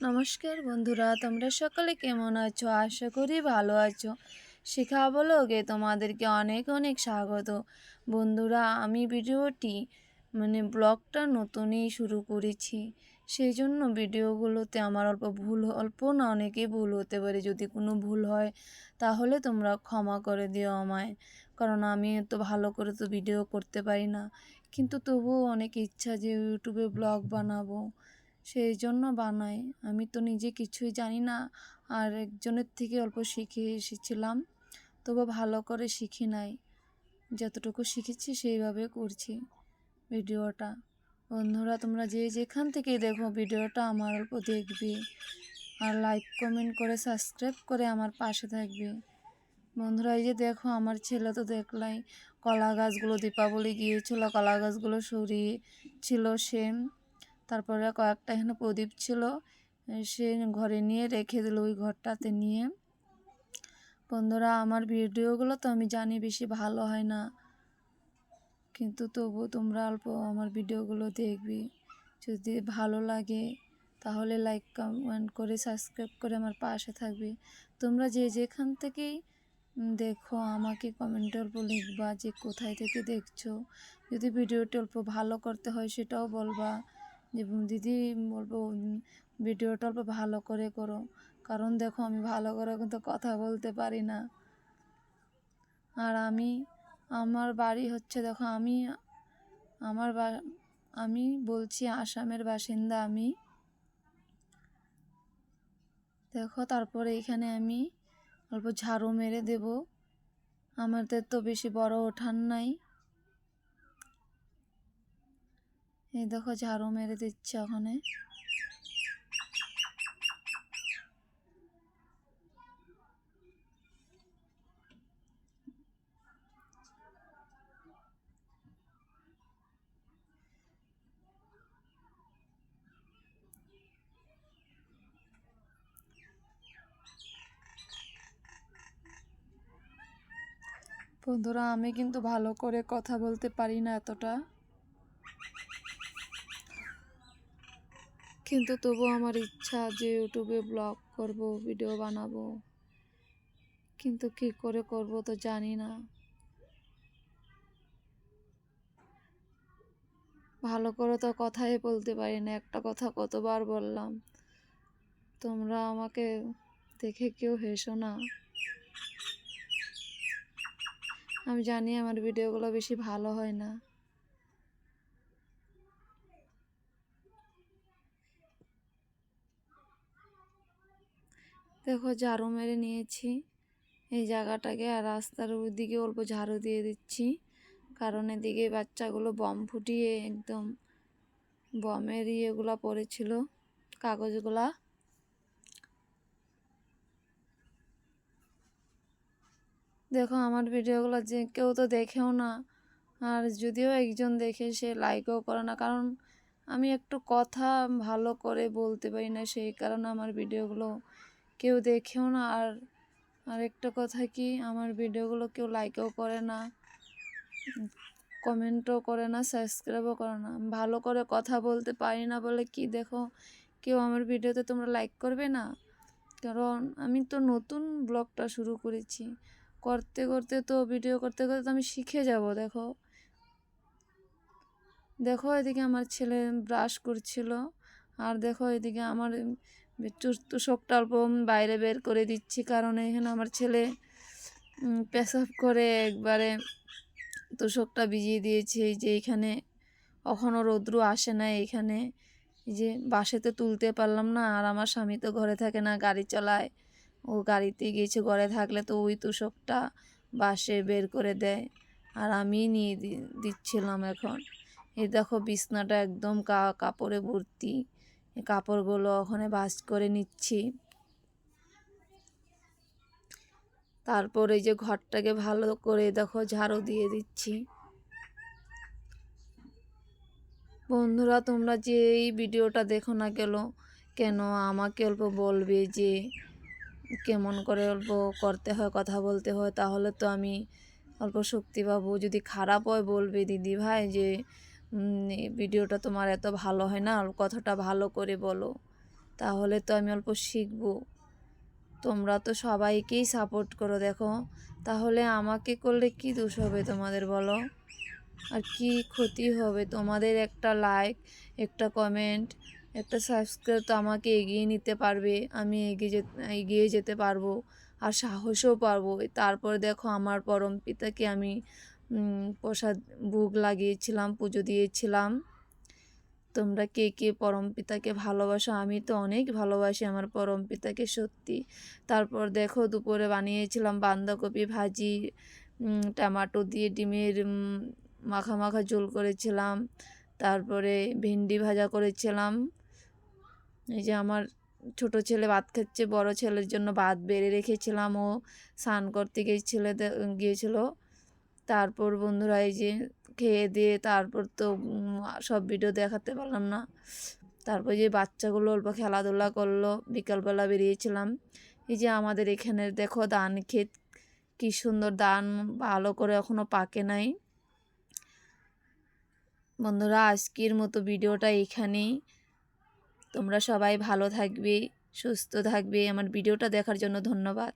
নমস্কার বন্ধুরা, তোমরা সকলে কেমন আছো? আশা করি ভালো আছো। শিখা ব্লগে তোমাদেরকে অনেক অনেক স্বাগত। বন্ধুরা, আমি ভিডিওটি ব্লগটা নতুনই শুরু করেছি, সেই জন্য ভিডিওগুলোতে আমার অল্প না অনেকই ভুল হতে পারে। যদি কোনো ভুল হয় তাহলে তোমরা ক্ষমা করে দিও আমায়, কারণ আমি তো ভালো করে তো ভিডিও করতে পারি না। কিন্তু তবুও অনেক ইচ্ছা যে ইউটিউবে ব্লগ বানাবো, সেই জন্য বানাই। আমি তো নিজে কিছুই জানি না, আর একজনের থেকে অল্প শিখে এসেছিলাম, তবু ভালো করে শিখি নাই। যতটুকু শিখেছি সেইভাবে করছি ভিডিওটা। বন্ধুরা, তোমরা যে যেখান থেকে দেখো ভিডিওটা আমার অল্প দেখবে, আর লাইক কমেন্ট করে সাবস্ক্রাইব করে আমার পাশে থাকবে। বন্ধুরা, এই যে দেখো আমার ছেলে তো দেখলাই কলা গাছগুলো, দীপাবলি গিয়েছিল, কলা গাছগুলো সরিয়ে ছিল সে। তারপরে কয়েকটা এখানে প্রদীপ ছিল, সে ঘরে নিয়ে রেখে দিল, ওই ঘরটাতে নিয়ে। বন্ধুরা, আমার ভিডিওগুলো তো আমি জানি বেশি ভালো হয় না, কিন্তু তবু তোমরা অল্প আমার ভিডিওগুলো দেখবি। যদি ভালো লাগে তাহলে লাইক কমেন্ট করে সাবস্ক্রাইব করে আমার পাশে থাকবে। তোমরা যে যেখান থেকেই দেখো আমাকে কমেন্টে অল্প লিখবা যে কোথায় থেকে দেখছো। যদি ভিডিওটি অল্প ভালো করতে হয় সেটাও বলবা, যে দিদি বলবো ভিডিওটা অল্প ভালো করে করো, কারণ দেখো আমি ভালো করে কিন্তু কথা বলতে পারি না। আর আমার বাড়ি হচ্ছে, দেখো আমি বলছি আসামের বাসিন্দা আমি। দেখো তারপরে এখানে আমি অল্প ঝাড়ু মেরে দেব। আমাদের তো বেশি বড় উঠান নাই। এই দেখো ঝাড়ু মেরে দিচ্ছে ওখানে। বন্ধুরা, আমি কিন্তু ভালো করে কথা বলতে পারি না এতটা, কিন্তু তবু আমার ইচ্ছা যে ইউটিউবে ব্লগ করব, ভিডিও বানাবো, কিন্তু কি করে করব তো জানি না। ভালো করে তো কথাই বলতে পারি না, একটা কথা কতবার বললাম। তোমরা আমাকে দেখে কেউ হেসো না। আমি জানি আমার ভিডিওগুলো বেশি ভালো হয় না। দেখো ঝাড়ু মেরে নিয়েছি এই জায়গাটাকে, আর রাস্তার ওই দিকে অল্প ঝাড়ু দিয়ে দিচ্ছি, কারণ এদিকে বাচ্চাগুলো বম ফুটিয়ে একদম বমের ইয়েগুলা পড়েছিল, কাগজগুলা। দেখো আমার ভিডিওগুলো যে কেউ তো দেখেও না, আর যদিও একজন দেখে সে লাইকও করে না, কারণ আমি একটু কথা ভালো করে বলতে পারি না, সেই কারণে আমার ভিডিওগুলো কেউ দেখেও না। আর একটা কথা কি, আমার ভিডিওগুলো কেউ লাইকও করে না, কমেন্টও করে না, সাবস্ক্রাইবও করে না। ভালো করে কথা বলতে পারি না বলে কি দেখো কেউ আমার ভিডিওতে তোমরা লাইক করবে না, কারণ আমি তো নতুন ব্লগটা শুরু করেছি। করতে করতে তো ভিডিও করতে করতে তো আমি শিখে যাব। দেখো দেখো এদিকে আমার ছেলে ব্রাশ করছিল, আর দেখো এদিকে আমার তোষকটা অল্প বাইরে বের করে দিচ্ছি, কারণ এখানে আমার ছেলে পেশাব করে একবারে তোষকটা ভিজিয়ে দিয়েছে। এই যে এইখানে এখনও রৌদ্র আসে না, এইখানে এই যে বাসেতে তুলতে পারলাম না, আর আমার স্বামী তো ঘরে থাকে না, গাড়ি চালায়, ও গাড়িতে গিয়েছে। ঘরে থাকলে তো ওই তোষকটা বাসে বের করে দেয়, আর আমি নিয়ে দিচ্ছিলাম এখন। এই দেখো বিছনাটা একদম কাপড়ে ভর্তি, এই কাপড়গুলো ওখানে ভাঁজ করে নিচ্ছি। তারপর এই যে ঘরটাকে ভালো করে দেখো ঝাড়ু দিয়ে দিচ্ছি। বন্ধুরা, তোমরা যে এই ভিডিওটা দেখো না কেন আমাকে অল্প বলবে যে কেমন করে অল্প করতে হয়, কথা বলতে হয়, তাহলে তো আমি অল্প শক্তি পাবো। যদি খারাপ হয় বলবে দিদি ভাই যে ভিডিওটা তোমার এত ভালো হয় না, কথাটা ভালো করে বলো। তাহলে তো আমি অল্প শিখবো। তোমরা তো সবাইকেই সাপোর্ট করো দেখো, তাহলে আমাকে করলে কি দোষ হবে তোমাদের বলো? আর কি ক্ষতি হবে? তোমাদের একটা লাইক, একটা কমেন্ট, একটা সাবস্ক্রাইব তো আমাকে এগিয়ে নিতে পারবে, আমি এগিয়ে যেতে পারবো আর সাহসও পারবো। তারপর দেখো আমার পরম পিতাকে আমি প্রসাদ ভোগ লাগিয়েছিলাম, পুজো দিয়েছিলাম। তোমরা কে কে পরম পিতাকে ভালোবাসো? আমি তো অনেক ভালোবাসি আমার পরম পিতাকে, সত্যি। তারপর দেখো দুপুরে বানিয়েছিলাম বাঁধাকপি ভাজি, টমেটো দিয়ে ডিমের মাখা মাখা ঝোল করেছিলাম, তারপরে ভেন্ডি ভাজা করেছিলাম। এই যে আমার ছোট ছেলে ভাত খাচ্ছে, বড় ছেলের জন্য ভাত বেড়ে রেখেছিলাম, ও স্নান করতে গিয়েছিল। তারপর বন্ধুরা এই যে খেয়ে দিয়ে তারপর তো সব ভিডিও দেখাতে পারলাম না। তারপর যে বাচ্চাগুলো অল্প খেলাধুলা করলো, বিকালবেলা বেরিয়েছিলাম। এই যে আমাদের এখানে দেখো ধান ক্ষেত, কি সুন্দর ধান, ভালো করে এখনো পাকে নাই। বন্ধুরা আজকের মতো ভিডিওটা এখানেই। তোমরা সবাই ভালো থাকবে, সুস্থ থাকবে। আমার ভিডিওটা দেখার জন্য ধন্যবাদ।